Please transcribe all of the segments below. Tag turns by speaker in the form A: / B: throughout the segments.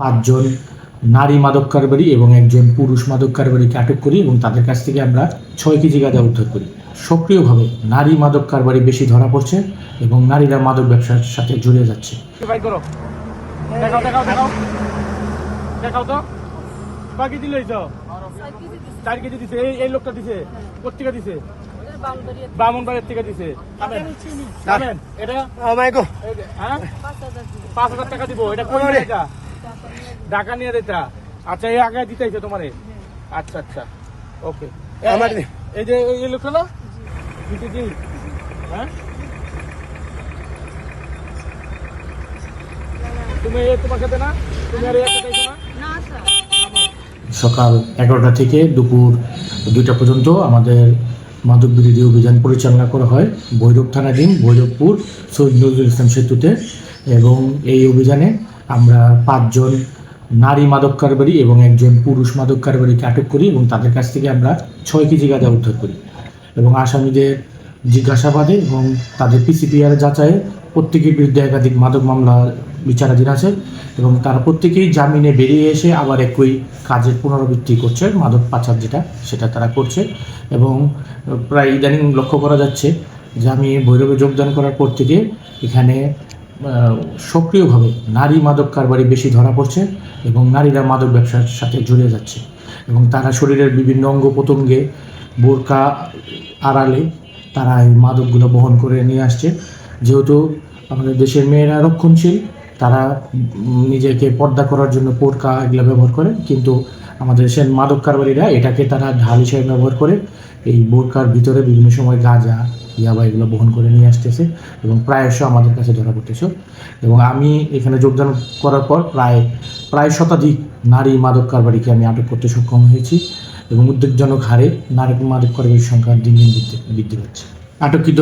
A: পাঁচজন নারী মাদক কারবারি এবং একজন পুরুষ মাদক কারবারিকে আটক করি এবং তাদের কাছ থেকে আমরা 6 কেজি গাঁজা উদ্ধার করি। সক্রিয়ভাবে নারী মাদক কারবারি বেশি ধরা পড়ছে এবং নারীরা মাদক ব্যবসার সাথে জড়িয়ে যাচ্ছে।
B: দেখাও তো কয় কেজি লইছ? 4 কেজি দিছে। এই লোকটা দিছে কোথেকে দিছে? ব্রাহ্মণবাড়ির থেকে দিছে। এটা হ্যাঁ 5,000 টাকা দিব। এটা কই নিয়ে যা? ঢাকা নিয়ে যেটা। আচ্ছা এই আগে দিতেইছে তোমারে। আচ্ছা আচ্ছা ওকে। এই যে এই লোকটা না দিতে দি হ্যাঁ তুমি তোমার সাথে না তুমি আর একটা চাইছো না?
A: সকাল 11টা থেকে দুপুর 2টা পর্যন্ত আমাদের মাদক বিরোধী অভিযান পরিচালনা করা হয় ভৈরব থানাধীন ভৈরবপুর সৈয়দ নজরুল ইসলাম সেতুতে। এবং এই অভিযানে আমরা 5 জন নারী মাদক কারবারি এবং একজন পুরুষ মাদক কারবারিকে আটক করি এবং তাদের কাছ থেকে আমরা 6 কেজি গাঁজা উদ্ধার করি। এবং আসামিদের জিজ্ঞাসাবাদে এবং তাদের পিসিপিআর যাচাইয়ে প্রত্যেকের বিরুদ্ধে একাধিক মাদক মামলা বিচারাধীন আছে এবং তারা প্রত্যেকেই জামিনে বেরিয়ে এসে আবার একই কাজের পুনরাবৃত্তি করছে, মাদক পাচার সেটা তারা করছে। এবং প্রায় ইদানিং লক্ষ্য করা যাচ্ছে যে আমি ভৈরবে যোগদান করার পর থেকে এখানে সক্রিয়ভাবে নারী মাদক কারবারি বেশি ধরা পড়ছে এবং নারীরা মাদক ব্যবসার সাথে জড়িয়ে যাচ্ছে এবং তারা শরীরের বিভিন্ন অঙ্গ প্রত্যঙ্গে বোরকা আড়ালে তারা এই মাদকগুলো বহন করে নিয়ে আসছে। যেহেতু আমাদের দেশের মেয়েরা রক্ষণশীল, তারা নিজেকে পর্দা করার জন্য বোরকা এগুলো ব্যবহার করে, কিন্তু আমাদের দেশের মাদক কারবারিরা এটাকে তারা ঢাল হিসেবে ব্যবহার করে এই বোরকার ভিতরে বিভিন্ন সময় গাঁজা ইয়াবা এগুলো বহন করে নিয়ে আসতেছে এবং প্রায়শ আমাদের কাছে ধরা পড়তেছে। এবং আমি এখানে যোগদান করার পর প্রায় শতাধিক নারী মাদক কারবারিকে আমি আটক করতে সক্ষম হয়েছি এবং উদ্বেগজনক হারে নারী মাদক কারবারির সংখ্যা দিন দিন বৃদ্ধি পাচ্ছে। আটককৃত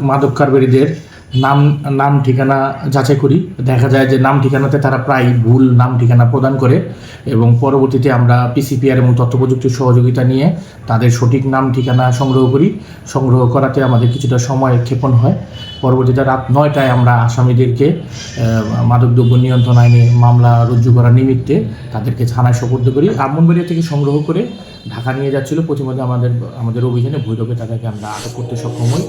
A: মাদক কারবারিদের নাম ঠিকানা যাচাই করি, দেখা যায় যে নাম ঠিকানাতে তারা প্রায় ভুল নাম ঠিকানা প্রদান করে এবং পরবর্তীতে আমরা পিসিপিআর এবং তথ্য প্রযুক্তির সহযোগিতা নিয়ে তাদের সঠিক নাম ঠিকানা সংগ্রহ করাতে আমাদের কিছুটা সময় ক্ষেপণ হয়। পরবর্তীতে রাত 9টায় আমরা আসামিদেরকে মাদকদ্রব্য নিয়ন্ত্রণ আইনে মামলা রুজু করার নিমিত্তে তাদেরকে থানায় সোপর্দ করি। ব্রাহ্মণবাড়িয়া থেকে সংগ্রহ করে ঢাকা নিয়ে যাচ্ছিল। প্রতিমধ্যে আমাদের অভিযানে ভৈরবে তাদেরকে আমরা আটক করতে সক্ষম হই।